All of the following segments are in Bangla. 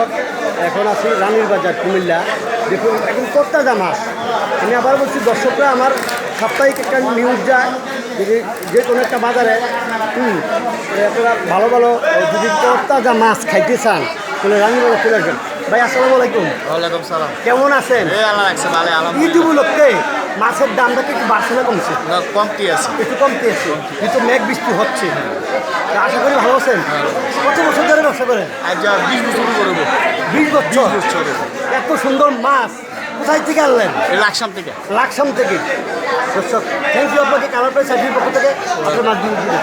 দর্শক এখন আছি রানীর বাজার কুমিল্লা। দেখুন এখন তরতাজা মাছ। আমি আবার বলছি দর্শকরা আমার সাপ্তাহিক একটা নিউজ যায় যদি যে কোনো একটা বাজারে আপনারা ভালো ভালো যদি তরতাজা মাছ খাইতে চান তাহলে রানীর বাজার চলে আসবেন। ভাই আসসালামু আলাইকুম। ওয়ালাইকুম সালাম। কেমন আছেন? আল্লাহ রাখছে ভালো ঈদ আলহামদুলিল্লাহ। উপলক্ষে মাছের দামটা কি একটু বাড়ছে না কমছে? কমতি আছে। একটু কমতে এসছে কিন্তু মেঘ বৃষ্টি হচ্ছে। তা আশা করি ভালো আছেন। কত বছর ধরে ব্যবসা করেন? আজ 20 বছর করবো। 20 বছর। এত সুন্দর মাছ কোথায় থেকে আনলেন? লাকসাম থেকে। লাকসাম থেকে। দর্শক থ্যাংক ইউ আপনাকে কালার প্রাইস সার্ভিসের পক্ষ থেকে আপনার মাছ দিয়ে দিতে।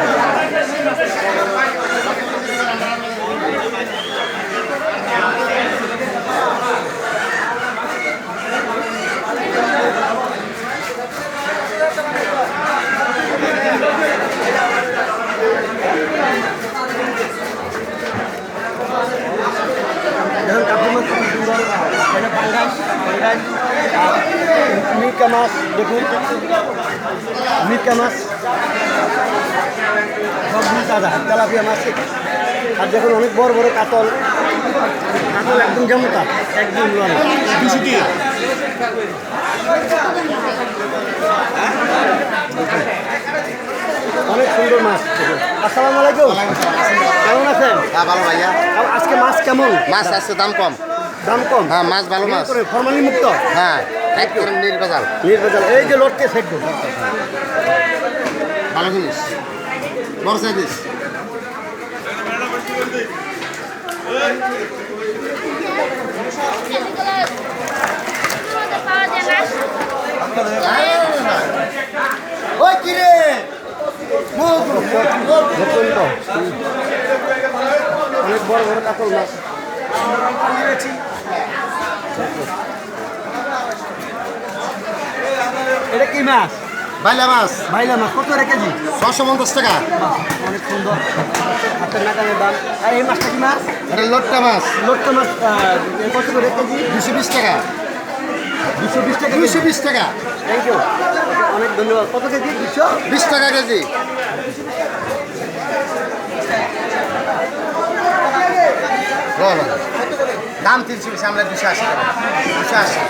দেখুন কাপড় মাছ খুব সুন্দর, এটা পাঙ্গাস মিরকা মাছ। দেখুন মিরকা মাছ সবগুলি তাজা, তেলাপিয়া মাছ। আর দেখুন অনেক বড় বড় কাতল, কাতল একদম জমতা, একদম দুশো দিয়ে। অনেক সুন্দর মাছ। আসসালামু আলাইকুম, কেমন আছেন? হ্যাঁ ভালো ভাইয়া। আজকে মাছ কেমন? মাছ আছে দাম কম। দাম কম? হ্যাঁ মাছ ভালো মাছ। ফরমালি মুক্ত। হ্যাঁ একদম নির্বাচাল। নির্বাচন এই যে লোডকে সেট ভালো জিনিস বড় সাইজ। ওই কি রে অনেক বড় বড় কাতল মাছ। এটা কি মাছ? বাইলা মাছ। বাইলা মাছ কত রে কেজি? 650 টাকা। অনেক সুন্দর, হাতের নাগালের দাম। আর এই মাছটা কি মাছ? এটা লোট্টা মাছ। লোট্টা মাছ কত করে কেজি? 220 টাকা। 220 টাকা। 220 টাকা। থ্যাংক ইউ, অনেক ধন্যবাদ। কত কেজি? 20 টাকা কেজি। দাম 320, আমরা 280 টাকা। 280।